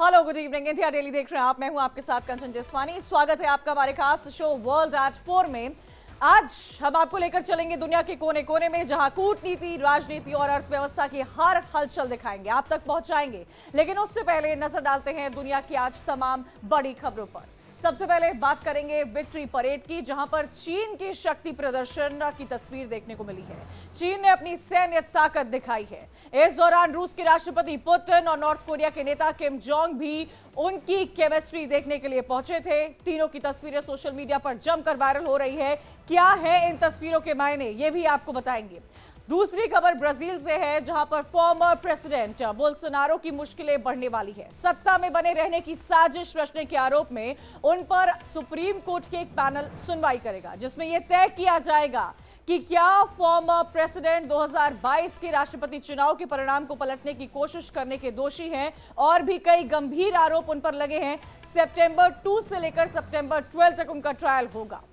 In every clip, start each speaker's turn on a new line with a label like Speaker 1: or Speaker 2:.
Speaker 1: Hello good evening, India daily देख रहे हैं आप। मैं हूं आपके साथ कंचन जसवानी। स्वागत है आपका हमारे खास शो वर्ल्ड एट 4 में। आज हम आपको लेकर चलेंगे दुनिया के कोने कोने में, जहां कूटनीति, राजनीति और अर्थव्यवस्था की हर हलचल दिखाएंगे, आप तक पहुंचाएंगे। लेकिन उससे पहले नजर डालते हैं दुनिया की आज तमाम बड़ी खबरों पर। सबसे पहले बात करेंगे विक्ट्री परेड की, जहां पर चीन की शक्ति प्रदर्शन की तस्वीर देखने को मिली है। चीन ने अपनी सैन्य ताकत दिखाई है। इस दौरान रूस के राष्ट्रपति पुतिन और नॉर्थ कोरिया के नेता किम जोंग भी उनकी केमिस्ट्री देखने के लिए पहुंचे थे। तीनों की तस्वीरें सोशल मीडिया पर जमकर वायरल हो रही है। क्या है इन तस्वीरों के मायने, ये भी आपको बताएंगे। दूसरी खबर ब्राजील से है, जहां पर फॉर्मर प्रेसिडेंट बोल्सोनारो की मुश्किलें बढ़ने वाली है। सत्ता में बने रहने की साजिश रचने के आरोप में उन पर सुप्रीम कोर्ट के एक पैनल सुनवाई करेगा, जिसमें यह तय किया जाएगा कि क्या फॉर्मर प्रेसिडेंट 2022 के राष्ट्रपति चुनाव के परिणाम को पलटने की कोशिश करने के दोषी हैं। और भी कई गंभीर आरोप उन पर लगे हैं। सितंबर 2 से लेकर सितंबर 12 तक उनका ट्रायल होगा।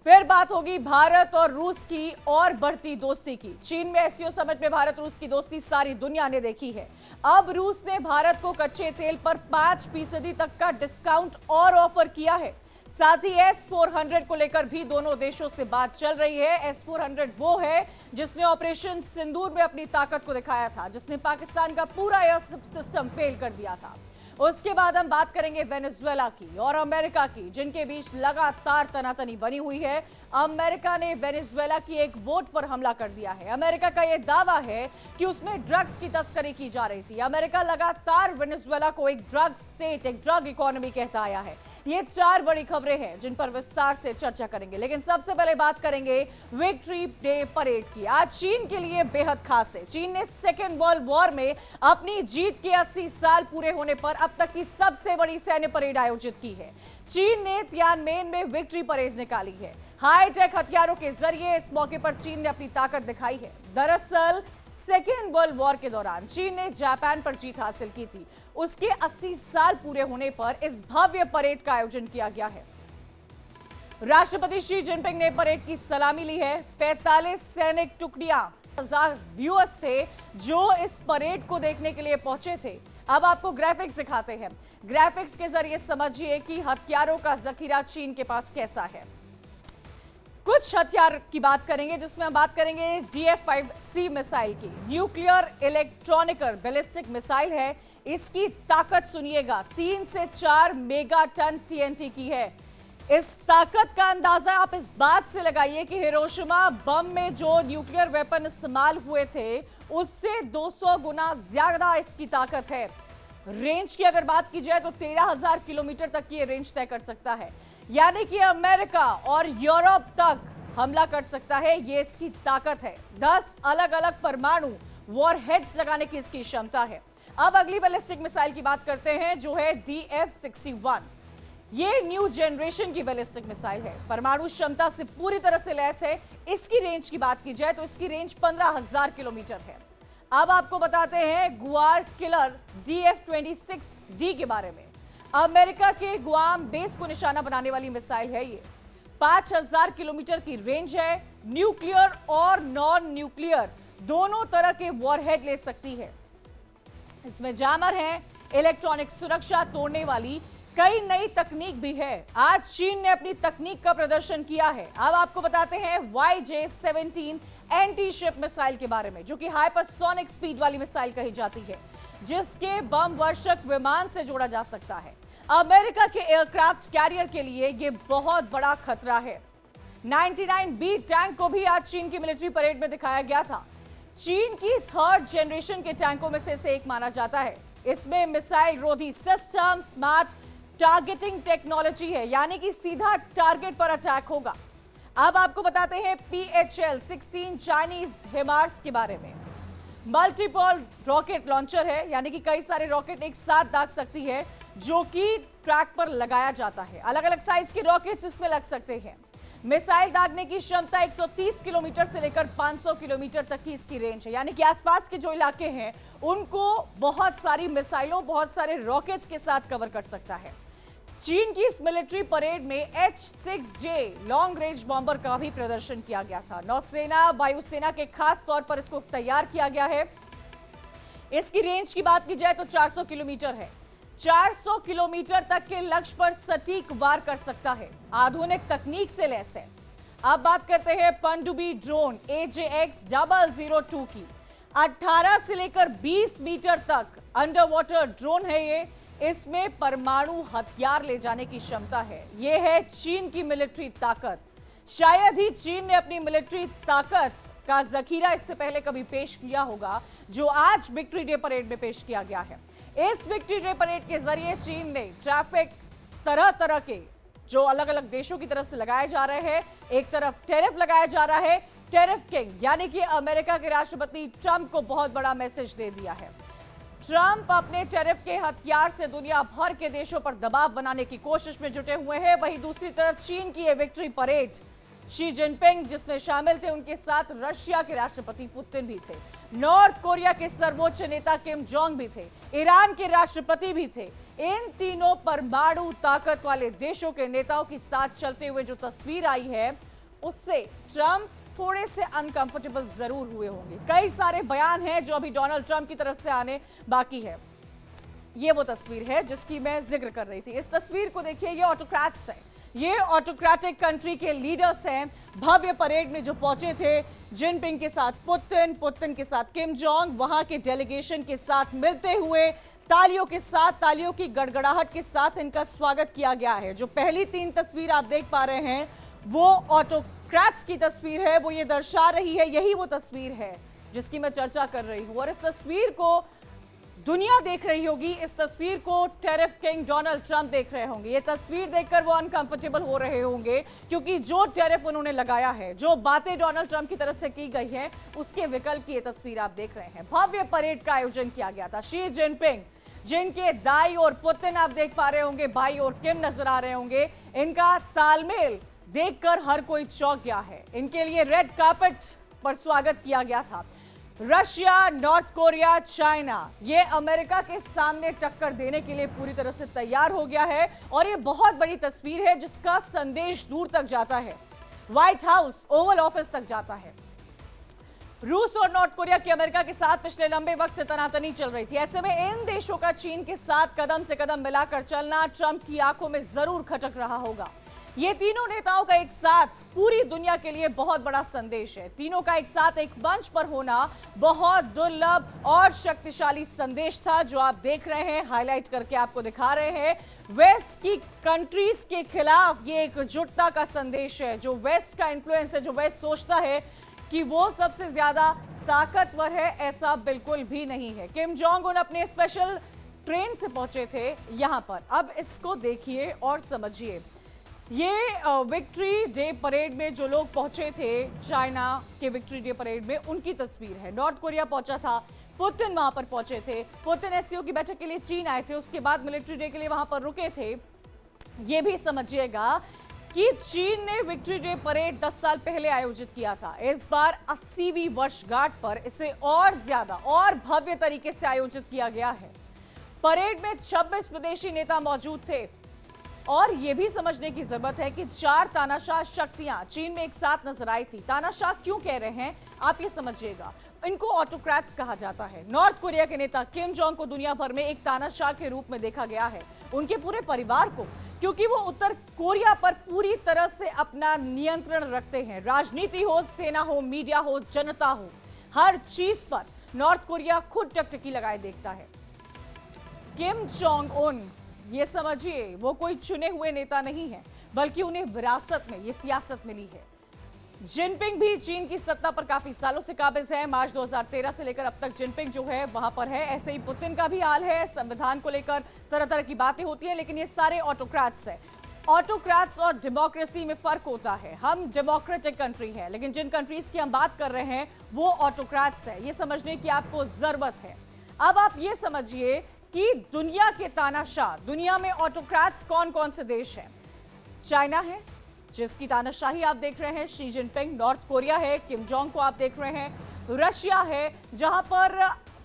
Speaker 1: फिर बात होगी भारत और रूस की और बढ़ती दोस्ती की। चीन में एससीओ समिट में भारत रूस की दोस्ती सारी दुनिया ने देखी है। अब रूस ने भारत को कच्चे तेल पर 5% तक का डिस्काउंट और ऑफर किया है। साथ ही S-400 को लेकर भी दोनों देशों से बात चल रही है। S-400 वो है जिसने ऑपरेशन सिंदूर में अपनी ताकत को दिखाया था, जिसने पाकिस्तान का पूरा एयर सिस्टम फेल कर दिया था। उसके बाद हम बात करेंगे वेनेजुएला की और अमेरिका की, जिनके बीच लगातार तनातनी बनी हुई है। अमेरिका ने वेनेजुएला की एक बोट पर हमला कर दिया है। अमेरिका का यह दावा है कि उसमें ड्रग्स की तस्करी की जा रही थी। अमेरिका लगातार वेनेजुएला को एक ड्रग स्टेट, एक ड्रग इकोनॉमी कहता आया है। ये 4 बड़ी खबरें हैं जिन पर विस्तार से चर्चा करेंगे। लेकिन सबसे पहले बात करेंगे विक्ट्री डे परेड की। आज चीन के लिए बेहद खास है। चीन ने सेकेंड वर्ल्ड वॉर में अपनी जीत के 80 साल पूरे होने पर अब तक की सबसे बड़ी सैन्य परेड आयोजित की है। चीन ने तियानमेन में विक्ट्री परेड निकाली है। हाईटेक हथियारों के जरिए इस मौके पर चीन ने अपनी ताकत दिखाई है। दरअसल सेकेंड वर्ल्ड वॉर के दौरान चीन ने जापान पर जीत हासिल की थी। उसके 80 साल पूरे होने पर इस भव्य परेड का आयोजन किया गया है। राष्ट्रपति शी जिनपिंग ने परेड की सलामी ली है। 45 सैनिक टुकड़ियां, 1000 व्यूअर्स थे जो इस परेड को देखने के लिए पहुंचे थे। अब आपको ग्राफिक्स दिखाते हैं। ग्राफिक्स के जरिए समझिए कि हथियारों का जखीरा चीन के पास कैसा है। कुछ हथियार की बात करेंगे, जिसमें हम बात करेंगे DF-5C मिसाइल की। न्यूक्लियर इलेक्ट्रॉनिक बैलिस्टिक मिसाइल है। इसकी ताकत सुनिएगा, 3 से 4 मेगा टन TNT की है। इस ताकत का अंदाजा आप इस बात से लगाइए कि हिरोशिमा बम में जो न्यूक्लियर वेपन इस्तेमाल हुए थे, उससे 200 गुना ज्यादा इसकी ताकत है। रेंज की अगर बात की जाए तो 13,000 किलोमीटर तक की रेंज तय कर सकता है, यानी कि अमेरिका और यूरोप तक हमला कर सकता है। ये इसकी ताकत है। 10 अलग अलग परमाणु वॉरहेड्स लगाने की इसकी क्षमता है। अब अगली बैलिस्टिक मिसाइल की बात करते हैं, जो है DF-61। ये न्यू जनरेशन की बैलिस्टिक मिसाइल है। परमाणु क्षमता से पूरी तरह से लैस है। इसकी रेंज की बात की जाए तो इसकी रेंज 15,000 किलोमीटर है। अब आपको बताते हैं गुआर किलर DF-26D के बारे में। अमेरिका के गुआम बेस को निशाना बनाने वाली मिसाइल है ये। 5,000 किलोमीटर की रेंज है। न्यूक्लियर और नॉन न्यूक्लियर दोनों तरह के वॉरहेड ले सकती है। इसमें जैमर है, इलेक्ट्रॉनिक सुरक्षा तोड़ने वाली कई नई तकनीक भी है। आज चीन ने अपनी तकनीक का प्रदर्शन किया है। अब आपको बताते हैं YJ-17 एंटी शिप मिसाइल के बारे में, जो कि हाइपरसोनिक स्पीड वाली मिसाइल कही जाती है, जिसके बम वर्षक विमान से जोड़ा जा सकता है। अमेरिका के एयरक्राफ्ट कैरियर के लिए यह बहुत बड़ा खतरा है। 99B टैंक को भी आज चीन की मिलिट्री परेड में दिखाया गया था। चीन की 3rd जनरेशन के टैंकों में से एक माना जाता है। इसमें मिसाइल रोधी सिस्टम, स्मार्ट टारगेटिंग टेक्नोलॉजी है, यानी कि सीधा टारगेट पर अटैक होगा। अब आपको बताते हैं PHL-16 चाइनीज हिमार्स के बारे में। मल्टीपल रॉकेट लॉन्चर है, यानी कि कई सारे रॉकेट एक साथ दाग सकती है, जो कि ट्रैक पर लगाया जाता है। अलग अलग साइज के रॉकेट्स इसमें लग सकते हैं। मिसाइल दागने की क्षमता 130 किलोमीटर से लेकर 500 किलोमीटर तक की इसकी रेंज है, यानी कि आसपास के जो इलाके हैं उनको बहुत सारी मिसाइलों, बहुत सारे रॉकेट्स के साथ कवर कर सकता है। चीन की इस मिलिट्री परेड में H-6J लॉन्ग रेंज बॉम्बर का भी प्रदर्शन किया गया था। नौसेना, वायुसेना के खास तौर पर इसको तैयार किया गया है। इसकी रेंज की बात की जाए तो 400 किलोमीटर है। 400 किलोमीटर तक के लक्ष्य पर सटीक वार कर सकता है, आधुनिक तकनीक से लैस है। अब बात करते हैं पनडुब्बी ड्रोन AJX002 की। 18 से लेकर 20 मीटर तक अंडर वाटर ड्रोन है ये। इसमें परमाणु हथियार ले जाने की क्षमता है। ये है चीन की मिलिट्री ताकत। शायद ही चीन ने अपनी मिलिट्री ताकत का जखीरा इससे पहले कभी पेश किया होगा, जो आज विक्ट्री डे परेड में पेश किया गया है। इस विक्ट्री डे परेड के जरिए चीन ने ट्रैफिक तरह तरह के जो अलग अलग देशों की तरफ से लगाए जा रहे हैं, एक तरफ टैरिफ लगाया जा रहा है। टैरिफ किंग यानी कि अमेरिका के राष्ट्रपति ट्रंप को बहुत बड़ा मैसेज दे दिया है। ट्रंप अपने टैरिफ के हथियार से दुनिया भर के देशों पर दबाव बनाने की कोशिश में जुटे हुए हैं। वहीं दूसरी तरफ चीन की यह विक्ट्री परेड, शी जिनपिंग जिसमें शामिल थे, उनके साथ रशिया के राष्ट्रपति पुतिन भी थे, नॉर्थ कोरिया के सर्वोच्च नेता किम जोंग भी थे, ईरान के राष्ट्रपति भी थे। इन तीनों परमाणु ताकत वाले देशों के नेताओं के साथ चलते हुए जो तस्वीर आई है, उससे ट्रंप थोड़े से अनकंफर्टेबल जरूर हुए होंगे। कई सारे बयान हैं जो अभी डोनाल्ड ट्रंप की तरफ से आने बाकी है। ये वो तस्वीर है जिसकी मैं जिक्र कर रही थी। इस तस्वीर को देखिए, ये ऑटोक्रेट्स हैं, ये ऑटोक्रेटिक कंट्री के लीडर्स हैं। भव्य परेड में जो पहुंचे थे, जिनपिंग के साथ पुतिन, पुतिन के साथ किम जोंग, वहां के डेलीगेशन के साथ मिलते हुए तालियों के साथ, तालियों की गड़गड़ाहट के साथ इनका स्वागत किया गया है। जो पहली 3 तस्वीर आप देख पा रहे हैं वो ऑटोक्रेट्स की तस्वीर है। वो ये दर्शा रही है, यही वो तस्वीर है जिसकी मैं चर्चा कर रही हूं। और इस तस्वीर को दुनिया देख रही होगी, इस तस्वीर को टैरिफ किंग डोनाल्ड ट्रंप देख रहे होंगे। ये तस्वीर देखकर वो अनकंफर्टेबल हो रहे होंगे, क्योंकि जो टैरिफ उन्होंने लगाया है, जो बातें डोनाल्ड ट्रंप की तरफ से की गई है, उसके विकल्प की ये तस्वीर आप देख रहे हैं। भव्य परेड का आयोजन किया गया था। शी जिनपिंग, जिनके दाई और पुतिन आप देख पा रहे होंगे, बाई और किम नजर आ रहे होंगे, इनका तालमेल देखकर हर कोई चौंक गया है। इनके लिए रेड कार्पेट पर स्वागत किया गया था। रशिया, नॉर्थ कोरिया, चाइना, ये अमेरिका के सामने टक्कर देने के लिए पूरी तरह से तैयार हो गया है। और ये बहुत बड़ी तस्वीर है जिसका संदेश दूर तक जाता है, व्हाइट हाउस, ओवल ऑफिस तक जाता है। रूस और नॉर्थ कोरिया की अमेरिका के साथ पिछले लंबे वक्त से तनातनी चल रही थी। ऐसे में इन देशों का चीन के साथ कदम से कदम मिलाकर चलना ट्रंप की आंखों में जरूर खटक रहा होगा। ये तीनों नेताओं का एक साथ पूरी दुनिया के लिए बहुत बड़ा संदेश है। तीनों का एक साथ एक मंच पर होना बहुत दुर्लभ और शक्तिशाली संदेश था, जो आप देख रहे हैं, हाईलाइट करके आपको दिखा रहे हैं। वेस्ट की कंट्रीज के खिलाफ ये एकजुटता का संदेश है। जो वेस्ट का इन्फ्लुएंस है, जो वेस्ट सोचता है कि वो सबसे ज्यादा ताकतवर है, ऐसा बिल्कुल भी नहीं है। किम जोंग उन अपने स्पेशल ट्रेन से पहुंचे थे यहां पर। अब इसको देखिए और समझिए। ये विक्ट्री डे परेड में जो लोग पहुंचे थे, चाइना के विक्ट्री डे परेड में, उनकी तस्वीर है। नॉर्थ कोरिया पहुंचा था, पुतिन वहां पर पहुंचे थे। पुतिन एससीओ की बैठक के लिए चीन आए थे, उसके बाद मिलिट्री डे के लिए वहां पर रुके थे। ये भी समझिएगा कि चीन ने विक्ट्री डे परेड 10 साल पहले आयोजित किया था। इस बार 80वीं वर्षगांठ पर इसे और ज्यादा और भव्य तरीके से आयोजित किया गया है। परेड में 26 विदेशी नेता मौजूद थे। और यह भी समझने की जरूरत है कि 4 तानाशाह शक्तियां चीन में एक साथ नजर आई थी। तानाशाह क्यों कह रहे हैं आप ये समझिएगा, इनको ऑटोक्रेट्स कहा जाता है। नॉर्थ कोरिया के नेता किम जोंग को दुनिया भर में एक तानाशाह के रूप में देखा गया है, उनके पूरे परिवार को, क्योंकि वो उत्तर कोरिया पर पूरी तरह से अपना नियंत्रण रखते हैं। राजनीति हो, सेना हो, मीडिया हो, जनता हो, हर चीज पर नॉर्थ कोरिया खुद टकटकी लगाए देखता है। किम जोंग उन, ये समझिए, वो कोई चुने हुए नेता नहीं है, बल्कि उन्हें विरासत में ये सियासत मिली है। जिनपिंग भी चीन की सत्ता पर काफी सालों से काबिज है। मार्च 2013 से लेकर अब तक जिनपिंग जो है वहां पर है। ऐसे ही पुतिन का भी हाल है। संविधान को लेकर तरह तरह की बातें होती हैं, लेकिन ये सारे ऑटोक्रेट्स हैं। ऑटोक्रेट्स और डेमोक्रेसी में फर्क होता है। हम डेमोक्रेटिक कंट्री है, लेकिन जिन कंट्रीज की हम बात कर रहे हैं वो ऑटोक्रेट्स है। ये समझने की आपको जरूरत है। अब आप ये समझिए कि दुनिया के तानाशाह, दुनिया में ऑटोक्रेट्स कौन कौन से देश हैं। चाइना है, जिसकी तानाशाही आप देख रहे हैं, शी जिनपिंग। नॉर्थ कोरिया है, किम जोंग को आप देख रहे हैं। रशिया है, जहां पर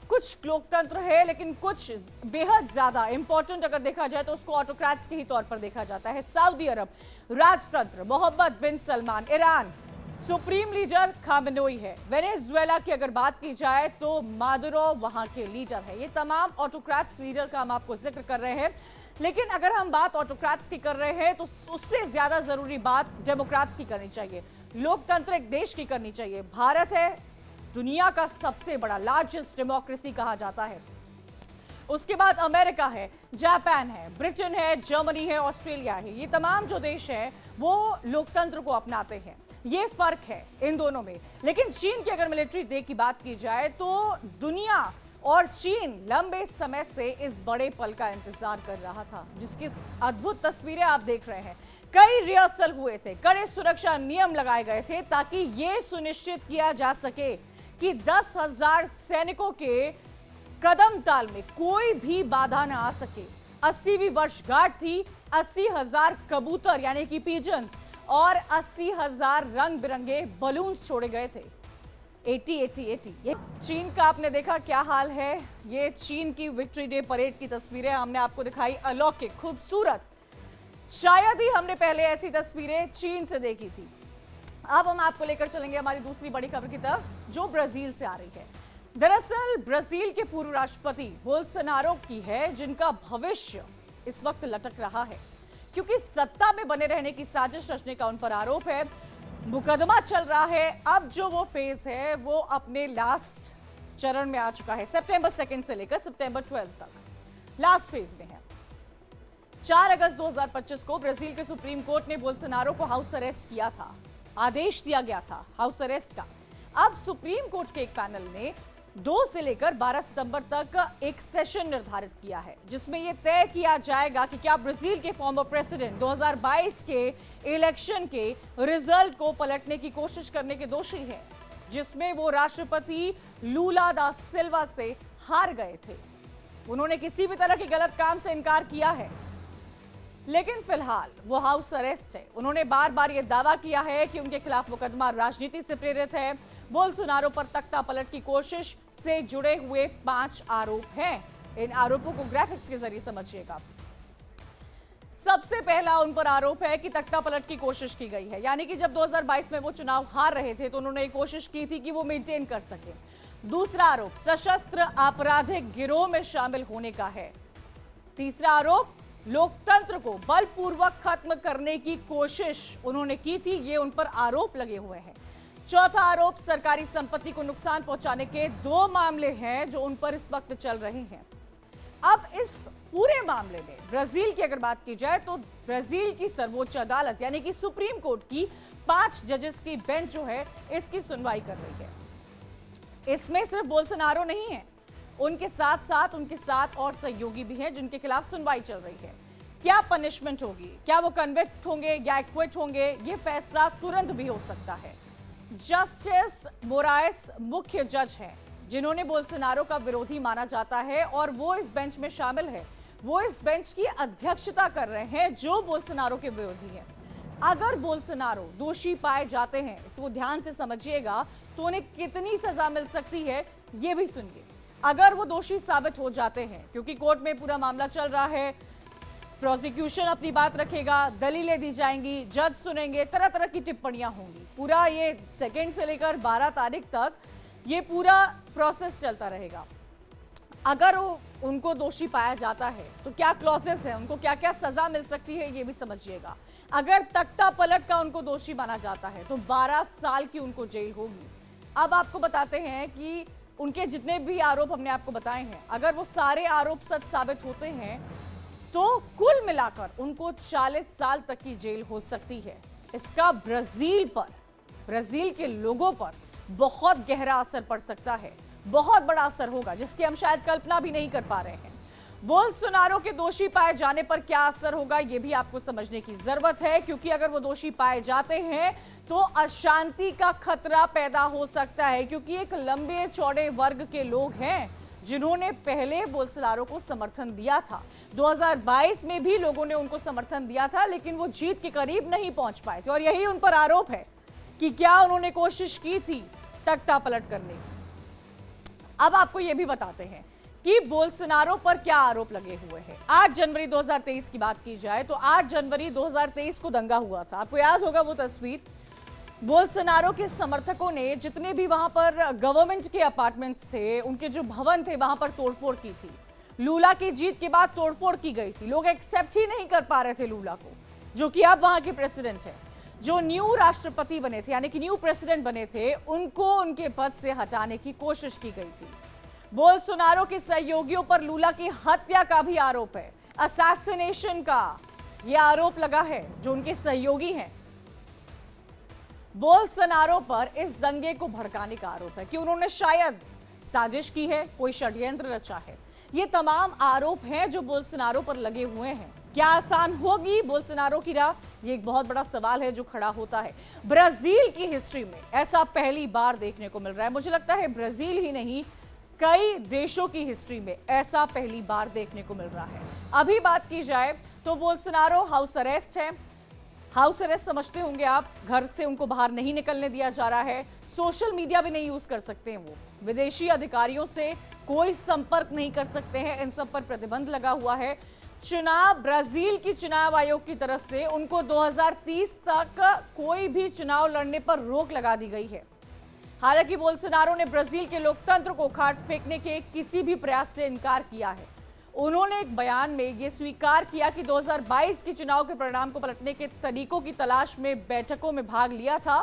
Speaker 1: कुछ लोकतंत्र है, लेकिन कुछ बेहद ज्यादा इंपॉर्टेंट अगर देखा जाए तो उसको ऑटोक्रेट्स के ही तौर पर देखा जाता है। सऊदी अरब, राजतंत्र, Mohammed bin Salman. Iran, supreme leader Khamenei है। वेनेजुएला की अगर बात की जाए तो मादुरो वहां के लीडर है। ये तमाम ऑटोक्रेट्स लीडर का हम आपको जिक्र कर रहे हैं, लेकिन अगर हम बात ऑटोक्रेट्स की कर रहे हैं तो उससे ज्यादा जरूरी बात डेमोक्रेट्स की करनी चाहिए, लोकतांत्रिक देश की करनी चाहिए। भारत है दुनिया का सबसे बड़ा लार्जेस्ट डेमोक्रेसी कहा जाता है। उसके बाद अमेरिका है, जापान है, ब्रिटेन है, जर्मनी है, ऑस्ट्रेलिया है। ये तमाम जो देश है वो लोकतंत्र को अपनाते हैं। ये फर्क है इन दोनों में। लेकिन चीन की अगर मिलिट्री डे की बात की जाए तो दुनिया और चीन लंबे समय से इस बड़े पल का इंतजार कर रहा था, जिसकी अद्भुत तस्वीरें आप देख रहे हैं। कई रिहर्सल हुए थे, कड़े सुरक्षा नियम लगाए गए थे ताकि यह सुनिश्चित किया जा सके कि 10,000 सैनिकों के कदम ताल में कोई भी बाधा ना आ सके। 80वीं वर्षगांठ थी। 80,000 कबूतर यानी कि पिजन्स और 80,000 रंग बिरंगे बलून्स छोड़े गए थे। 80 ये चीन का आपने देखा क्या हाल है। ये चीन की विक्ट्री डे परेड की तस्वीरें हमने आपको दिखाई, अलौकिक खूबसूरत। शायद ही हमने पहले ऐसी तस्वीरें चीन से देखी थी। अब हम आपको लेकर चलेंगे हमारी दूसरी बड़ी खबर की तरफ, जो ब्राजील से आ रही है। दरअसल ब्राजील के पूर्व राष्ट्रपति बोल्सोनारो की है, जिनका भविष्य इस वक्त लटक रहा है, क्योंकि सत्ता में बने रहने की साजिश रचने का उन पर आरोप है। मुकदमा चल रहा है। अब जो वो फेज है वो अपने लास्ट चरण में आ चुका है। सितंबर 2 से लेकर सितंबर 12 तक लास्ट फेज में है। 4 अगस्त 2025 को ब्राजील के सुप्रीम कोर्ट ने बोल्सोनारो को हाउस अरेस्ट किया था। आदेश दिया गया था हाउस अरेस्ट का। अब सुप्रीम कोर्ट के एक पैनल ने 2 से लेकर 12 सितंबर तक एक सेशन निर्धारित किया है, जिसमें यह तय किया जाएगा कि क्या ब्राजील के फॉर्मर प्रेसिडेंट 2022 के इलेक्शन के रिजल्ट को पलटने की कोशिश करने के दोषी हैं, जिसमें वो राष्ट्रपति लूला दा सिल्वा से हार गए थे। उन्होंने किसी भी तरह के गलत काम से इनकार किया है, लेकिन फिलहाल वो हाउस अरेस्ट है। उन्होंने बार बार ये दावा किया है कि उनके खिलाफ मुकदमा राजनीति से प्रेरित है। बोल्सोनारो पर तख्ता पलट की कोशिश से जुड़े हुए 5 आरोप हैं। इन आरोपों को ग्राफिक्स के जरिए समझिएगा। सबसे पहला उन पर आरोप है कि तख्ता पलट की कोशिश की गई है, यानी कि जब 2022 में वो चुनाव हार रहे थे तो उन्होंने एक कोशिश की थी कि वो मेंटेन कर सके। दूसरा आरोप सशस्त्र आपराधिक गिरोह में शामिल होने का है। तीसरा आरोप लोकतंत्र को बलपूर्वक खत्म करने की कोशिश उन्होंने की थी। ये उन पर आरोप लगे हुए हैं। चौथा आरोप सरकारी संपत्ति को नुकसान पहुंचाने के 2 मामले हैं जो उन पर इस वक्त चल रहे हैं। अब इस पूरे मामले में ब्राजील की अगर बात की जाए तो ब्राजील की सर्वोच्च अदालत यानी कि सुप्रीम कोर्ट की 5 जजेस की बेंच जो है इसकी सुनवाई कर रही है। इसमें सिर्फ बोल्सोनारो नहीं है, उनके साथ और सहयोगी भी हैं जिनके खिलाफ सुनवाई चल रही है। क्या पनिशमेंट होगी, क्या वो कन्विक्ट होंगे या एक्विट होंगे, ये फैसला तुरंत भी हो सकता है। जस्टिस मोराएस मुख्य जज हैं जिन्होंने बोल्सोनारो का विरोधी माना जाता है और वो इस बेंच में शामिल है। वो इस बेंच की अध्यक्षता कर रहे हैं जो बोल्सोनारो के विरोधी हैं। अगर बोल्सोनारो दोषी पाए जाते हैं, इसको ध्यान से समझिएगा, तो उन्हें कितनी सजा मिल सकती है ये भी सुनिए। अगर वो दोषी साबित हो जाते हैं, क्योंकि कोर्ट में पूरा मामला चल रहा है, प्रोसिक्यूशन अपनी बात रखेगा, दलीलें दी जाएंगी, जज सुनेंगे, तरह तरह की टिप्पणियां होंगी। पूरा ये 2 से लेकर 12 तारीख तक ये पूरा प्रोसेस चलता रहेगा। अगर उनको दोषी पाया जाता है तो क्या क्लॉजेस है, उनको क्या क्या सजा मिल सकती है ये भी समझिएगा। अगर तख्ता पलट का उनको दोषी माना जाता है तो 12 साल की उनको जेल होगी। अब आपको बताते हैं कि उनके जितने भी आरोप हमने आपको बताए हैं, अगर वो सारे आरोप सच साबित होते हैं तो कुल मिलाकर उनको 40 साल तक की जेल हो सकती है। इसका ब्राजील के लोगों पर बहुत गहरा असर पड़ सकता है, बहुत बड़ा असर होगा जिसकी हम शायद कल्पना भी नहीं कर पा रहे हैं। बोल्सोनारो के दोषी पाए जाने पर क्या असर होगा ये भी आपको समझने की जरूरत है, क्योंकि अगर वो दोषी पाए जाते हैं तो अशांति का खतरा पैदा हो सकता है, क्योंकि एक लंबे चौड़े वर्ग के लोग हैं जिन्होंने पहले बोल्सोनारो को समर्थन दिया था। 2022 में भी लोगों ने उनको समर्थन दिया था, लेकिन वो जीत के करीब नहीं पहुंच पाए थे और यही उन पर आरोप है कि क्या उन्होंने कोशिश की थी तख्ता पलट करने की। अब आपको यह भी बताते हैं कि बोल्सोनारो पर क्या आरोप लगे हुए हैं। 8 जनवरी 2023 की बात की जाए तो 8 जनवरी 2023 को दंगा हुआ था। आपको याद होगा वो तस्वीर। बोल्सोनारो के समर्थकों ने जितने भी वहां पर गवर्नमेंट के अपार्टमेंट्स थे, उनके जो भवन थे, वहां पर तोड़फोड़ की थी। लूला की जीत के बाद तोड़फोड़ की गई थी। लोग एक्सेप्ट ही नहीं कर पा रहे थे लूला को, जो कि अब वहां के प्रेसिडेंट है। जो न्यू राष्ट्रपति बने थे, यानी कि न्यू प्रेसिडेंट बने थे, उनको उनके पद से हटाने की कोशिश की गई थी। बोल्सोनारो के सहयोगियों पर लूला की हत्या का भी आरोप है, असैसिनेशन का यह आरोप लगा है, जो उनके सहयोगी हैं। बोल्सोनारो पर इस दंगे को भड़काने का आरोप है कि उन्होंने शायद साजिश की है, कोई षड्यंत्र रचा है। ये तमाम आरोप हैं जो बोल्सोनारो पर लगे हुए हैं। क्या आसान होगी बोल्सोनारो की राह? ये एक बहुत बड़ा सवाल है जो खड़ा होता है। ब्राजील की हिस्ट्री में ऐसा पहली बार देखने को मिल रहा है। मुझे लगता है ब्राजील ही नहीं, कई देशों की हिस्ट्री में ऐसा पहली बार देखने को मिल रहा है। अभी बात की जाए तो बोल्सोनारो हाउस अरेस्ट है। हाउस अरेस्ट समझते होंगे आप, घर से उनको बाहर नहीं निकलने दिया जा रहा है। सोशल मीडिया भी नहीं यूज कर सकते हैं वो। विदेशी अधिकारियों से कोई संपर्क नहीं कर सकते हैं। इन सब पर प्रतिबंध लगा हुआ है। चुनाव, ब्राजील की चुनाव आयोग की तरफ से उनको 2030 तक कोई भी चुनाव लड़ने पर रोक लगा दी गई है। हालांकि बोल्सोनारो ने ब्राजील के लोकतंत्र को उखाड़ फेंकने के किसी भी प्रयास से इनकार किया है। उन्होंने एक बयान में यह स्वीकार किया कि 2022 के चुनाव के परिणाम को पलटने के तरीकों की तलाश में बैठकों में भाग लिया था।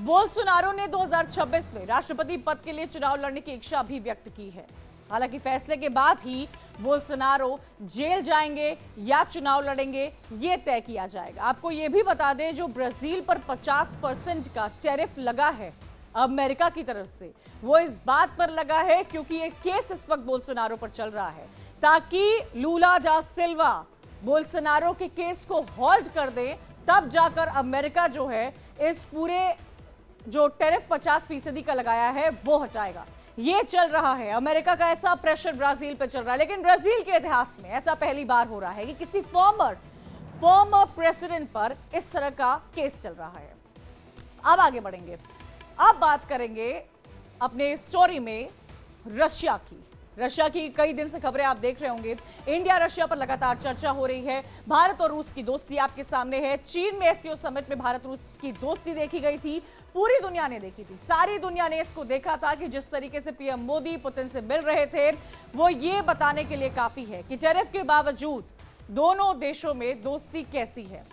Speaker 1: बोल्सोनारो ने 2026 में राष्ट्रपति पद के लिए चुनाव लड़ने की इच्छा भी व्यक्त की है। हालांकि फैसले के बाद ही बोल्सोनारो जेल जाएंगे या चुनाव लड़ेंगे, ये तय किया जाएगा। आपको ये भी बता दें, जो ब्राजील पर 50% का टैरिफ लगा है अमेरिका की तरफ से, वो इस बात पर लगा है क्योंकि ये केस इस वक्त बोल्सोनारो पर चल रहा है, ताकि लूला दा सिल्वा बोल्सोनारो के केस को हॉल्ट कर दे। तब जाकर अमेरिका जो है इस पूरे जो टैरिफ 50% का लगाया है वो हटाएगा। ये चल रहा है, अमेरिका का ऐसा प्रेशर ब्राजील पे चल रहा है। लेकिन ब्राजील के इतिहास में ऐसा पहली बार हो रहा है कि किसी फॉर्मर प्रेसिडेंट पर इस तरह का केस चल रहा है। अब आगे बढ़ेंगे। अब बात करेंगे अपने स्टोरी में रशिया की। रशिया की कई दिन से खबरें आप देख रहे होंगे। इंडिया रशिया पर लगातार चर्चा हो रही है। भारत और रूस की दोस्ती आपके सामने है। चीन में एससीओ समिट में भारत रूस की दोस्ती देखी गई थी, पूरी दुनिया ने देखी थी। सारी दुनिया ने इसको देखा था कि जिस तरीके से पीएम मोदी पुतिन से मिल रहे थे, वो ये बताने के लिए काफी है कि टैरिफ के बावजूद दोनों देशों में दोस्ती कैसी है।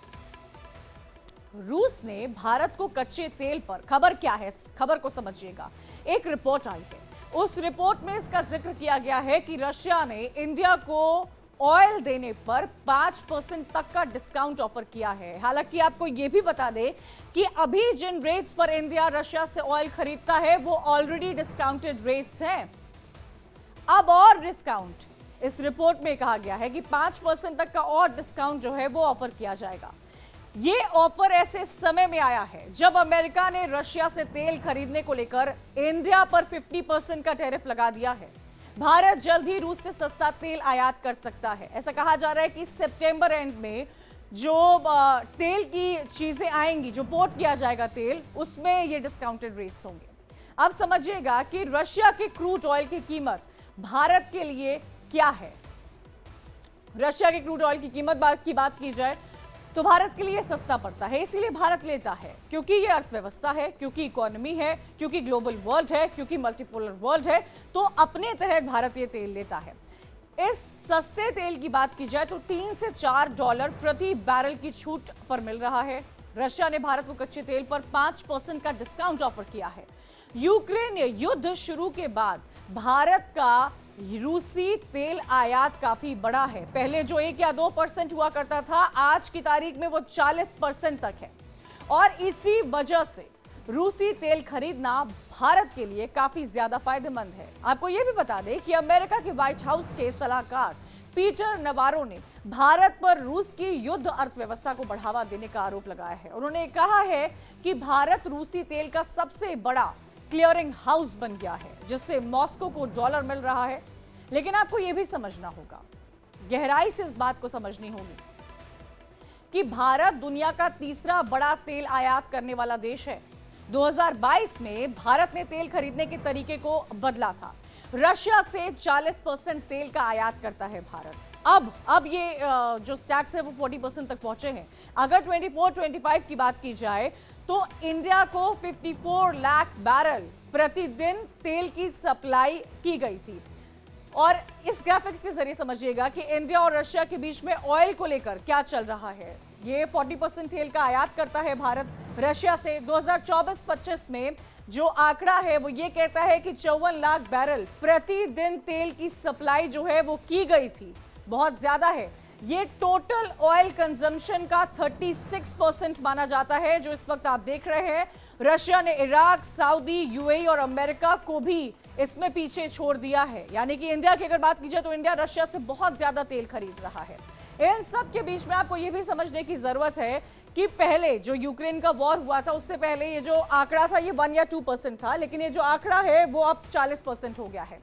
Speaker 1: रूस ने भारत को कच्चे तेल पर, खबर क्या है, खबर को समझिएगा। एक रिपोर्ट आई है, उस रिपोर्ट में इसका जिक्र किया गया है कि रशिया ने इंडिया को ऑयल देने पर 5% तक का डिस्काउंट ऑफर किया है। हालांकि आपको यह भी बता दें कि अभी जिन रेट्स पर इंडिया रशिया से ऑयल खरीदता है वो ऑलरेडी डिस्काउंटेड रेट्स हैं। अब और डिस्काउंट इस रिपोर्ट में कहा गया है कि 5% तक का और डिस्काउंट जो है वो ऑफर किया जाएगा। ये ऑफर ऐसे समय में आया है जब अमेरिका ने रशिया से तेल खरीदने को लेकर इंडिया पर 50% का टैरिफ लगा दिया है। भारत जल्द ही रूस से सस्ता तेल आयात कर सकता है। ऐसा कहा जा रहा है कि सितंबर एंड में जो तेल की चीजें आएंगी, जो पोर्ट किया जाएगा तेल, उसमें ये डिस्काउंटेड रेट्स होंगे। अब समझिएगा कि रशिया के क्रूड ऑयल की कीमत भारत के लिए क्या है। रशिया के क्रूड ऑयल की कीमत की बात की जाए तो भारत के लिए सस्ता पड़ता है। इसीलिए भारत लेता है, क्योंकि ये अर्थव्यवस्था है, क्योंकि इकोनॉमी है, क्योंकि ग्लोबल वर्ल्ड है, क्योंकि मल्टीपोलर वर्ल्ड है, तो अपने तहत भारत ये तेल लेता है। इस सस्ते तेल की बात की जाए तो $3 से $4 प्रति बैरल की छूट पर मिल रहा है। रशिया ने भारत को कच्चे तेल पर 5% का डिस्काउंट ऑफर किया है। यूक्रेन युद्ध शुरू के बाद भारत का रूसी तेल आयात काफी बढ़ा है। पहले जो 1 या 2% हुआ करता था, आज की तारीख में वो 40% तक है। और इसी वजह से रूसी तेल खरीदना भारत के लिए काफी ज्यादा फायदेमंद है। आपको यह भी बता दें कि अमेरिका के व्हाइट हाउस के सलाहकार पीटर नवारो ने भारत पर रूस की युद्ध अर्थव्यवस्था को बढ़ावा देने का आरोप लगाया है। उन्होंने कहा है कि भारत रूसी तेल का सबसे बड़ा क्लियरिंग हाउस बन गया है, जिससे मॉस्को को डॉलर मिल रहा है। लेकिन आपको यह भी समझना होगा, गहराई से इस बात को समझनी होगी कि भारत दुनिया का तीसरा बड़ा तेल आयात करने वाला देश है। 2022 में भारत ने तेल खरीदने के तरीके को बदला था। रशिया से 40% तेल का आयात करता है भारत। अब ये जो स्टैट्स है वो 40% तक पहुंचे हैं। अगर 24-25 की बात की जाए तो इंडिया को 54 लाख बैरल प्रतिदिन तेल की सप्लाई की गई थी। और इस ग्राफिक्स के जरिए समझिएगा कि इंडिया और रशिया के बीच में ऑयल को लेकर क्या चल रहा है। ये 40% तेल का आयात करता है भारत रशिया से। 2024-25 में जो आंकड़ा है वो ये कहता है कि 54 लाख बैरल प्रतिदिन तेल की सप्लाई जो है वो की गई थी। बहुत ज्यादा है। ये टोटल ऑयल कंजम्पशन का 36% माना जाता है जो इस वक्त आप देख रहे हैं। रशिया ने इराक, सऊदी, यूएई और अमेरिका को भी इसमें पीछे छोड़ दिया है। यानी कि इंडिया की अगर बात की जाए तो इंडिया रशिया से बहुत ज्यादा तेल खरीद रहा है। इन सब के बीच में आपको यह भी समझने की जरूरत है कि पहले जो यूक्रेन का वॉर हुआ था उससे पहले ये जो आंकड़ा था ये 1 या 2% था, लेकिन ये जो आंकड़ा है वो अब 40% हो गया है।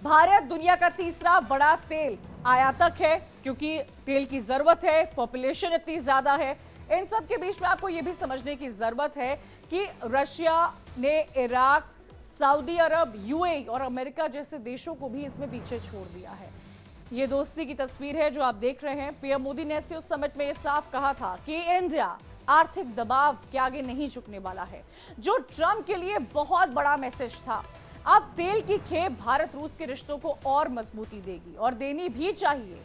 Speaker 1: भारत दुनिया का तीसरा बड़ा तेल आयातक है क्योंकि तेल की जरूरत है, पॉपुलेशन इतनी ज्यादा है। इन सब के बीच में आपको यह भी समझने की जरूरत है कि रशिया ने इराक, सऊदी अरब, यूएई और अमेरिका जैसे देशों को भी इसमें पीछे छोड़ दिया है। ये दोस्ती की तस्वीर है जो आप देख रहे हैं। पीएम मोदी ने उस समिट में ये साफ कहा था कि इंडिया आर्थिक दबाव के आगे नहीं झुकने वाला है, जो ट्रंप के लिए बहुत बड़ा मैसेज था। अब तेल की खेप भारत रूस के रिश्तों को और मजबूती देगी और देनी भी चाहिए।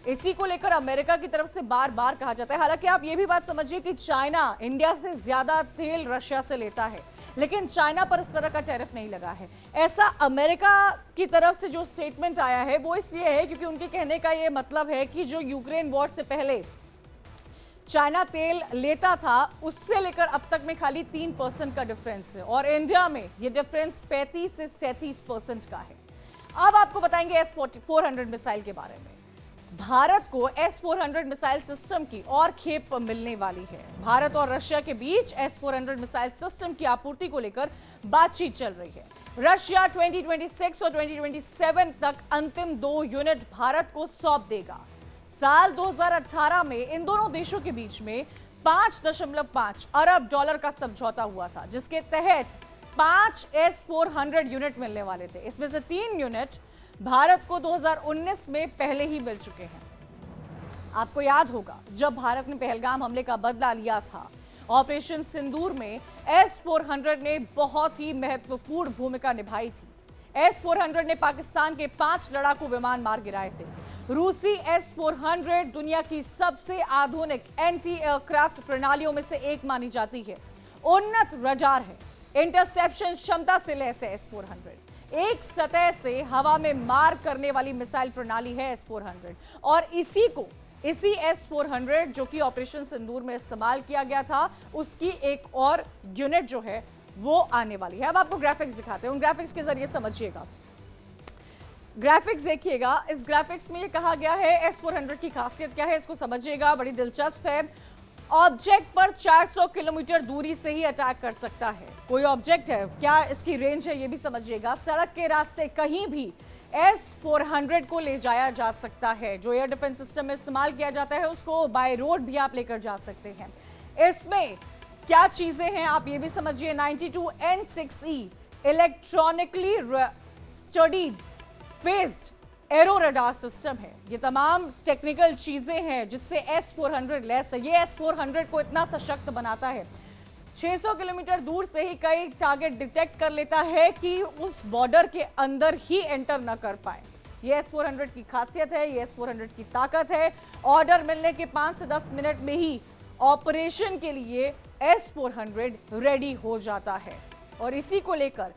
Speaker 1: इसी को लेकर अमेरिका की तरफ से बार बार कहा जाता है। हालांकि आप ये भी बात समझिए कि चाइना इंडिया से ज्यादा तेल रशिया से लेता है, लेकिन चाइना पर इस तरह का टैरिफ नहीं लगा है। ऐसा अमेरिका की तरफ से जो स्टेटमेंट आया है वो इसलिए है क्योंकि उनके कहने का ये मतलब है कि जो यूक्रेन वॉर से पहले चाइना तेल लेता था उससे लेकर अब तक में खाली 3% का डिफरेंस है और इंडिया में ये डिफरेंस 35 से 37% का है। अब आपको बताएंगे S-400 मिसाइल के बारे में। भारत को S-400 मिसाइल सिस्टम की और खेप मिलने वाली है। भारत और रशिया के बीच S-400 मिसाइल सिस्टम की आपूर्ति को लेकर बातचीत चल रही है। रशिया 2026 और 2027 तक अंतिम 2 यूनिट भारत को सौंप देगा। साल 2018 में इन दोनों देशों के बीच में 5.5 अरब डॉलर का समझौता हुआ था, जिसके तहत 5 S-400 यूनिट मिलने वाले थे। इसमें से 3 यूनिट भारत को 2019 में पहले ही मिल चुके हैं। आपको याद होगा जब भारत ने पहलगाम हमले का बदला लिया था, ऑपरेशन सिंदूर में S-400 ने बहुत ही महत्वपूर्ण भूमिका निभाई थी। S-400 ने पाकिस्तान के 5 लड़ाकू विमान मार गिराए थे। रूसी S-400 दुनिया की सबसे आधुनिक एंटी एयरक्राफ्ट प्रणालियों में से एक मानी जाती है। उन्नत रडार है, इंटरसेप्शन क्षमता से लैस है S-400। एक सतह से हवा में मार करने वाली मिसाइल प्रणाली है S-400 और इसी S-400 जो कि ऑपरेशन सिंदूर में इस्तेमाल किया गया था, उसकी एक और यूनिट जो है वो आने वाली है। अब आपको ग्राफिक्स दिखाते हैं, उन ग्राफिक्स के जरिए समझिएगा। ग्राफिक्स देखिएगा, इस ग्राफिक्स में ये कहा गया है S-400 की खासियत क्या है इसको समझिएगा, बड़ी दिलचस्प है। ऑब्जेक्ट पर 400 किलोमीटर दूरी से ही अटैक कर सकता है। कोई ऑब्जेक्ट है, क्या इसकी रेंज है ये भी समझिएगा। सड़क के रास्ते कहीं भी S-400 को ले जाया जा सकता है। जो एयर डिफेंस सिस्टम में इस्तेमाल किया जाता है उसको बाय रोड भी आप लेकर जा सकते हैं। इसमें क्या चीजें हैं आप ये भी समझिए। 92N6E electronically studied phased arrow radar system है। ये तमाम टेक्निकल चीजें हैं जिससे S-400 लैस है। ये S-400 को इतना सशक्त बनाता है, 600 किलोमीटर दूर से ही कई टारगेट डिटेक्ट कर लेता है कि उस बॉर्डर के अंदर ही एंटर न कर पाए। ये S-400 की खासियत है, ये S-400 की ताकत है। ऑर्डर मिलने के 5 से 10 मिनट में ही ऑपरेशन के लिए S-400 रेडी हो जाता है और इसी को लेकर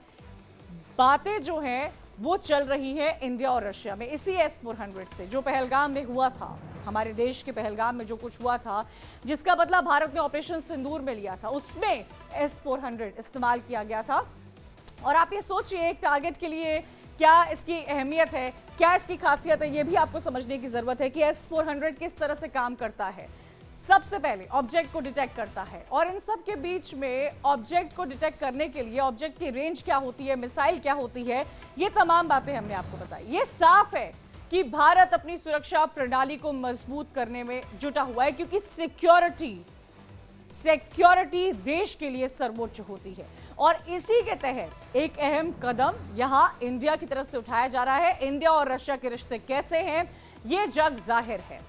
Speaker 1: बातें जो हैं वो चल रही है इंडिया और रशिया में। इसी S-400 से जो पहलगाम में हुआ था, हमारे देश के पहलगाम में जो कुछ हुआ था जिसका बदला भारत ने ऑपरेशन सिंदूर में लिया था, उसमें S-400 इस्तेमाल किया गया था। और आप ये सोचिए एक टारगेट के लिए क्या इसकी अहमियत है, क्या इसकी खासियत है, ये भी आपको समझने की जरूरत है कि S-400 किस तरह से काम करता है। सबसे पहले ऑब्जेक्ट को डिटेक्ट करता है और इन सब के बीच में ऑब्जेक्ट को डिटेक्ट करने के लिए ऑब्जेक्ट की रेंज क्या होती है, मिसाइल क्या होती है, ये तमाम बातें हमने आपको बताई। ये साफ है कि भारत अपनी सुरक्षा प्रणाली को मजबूत करने में जुटा हुआ है क्योंकि सिक्योरिटी सिक्योरिटी देश के लिए सर्वोच्च होती है और इसी के तहत एक अहम कदम यहां इंडिया की तरफ से उठाया जा रहा है। इंडिया और रशिया के रिश्ते कैसे हैं, यह जग जाहिर है।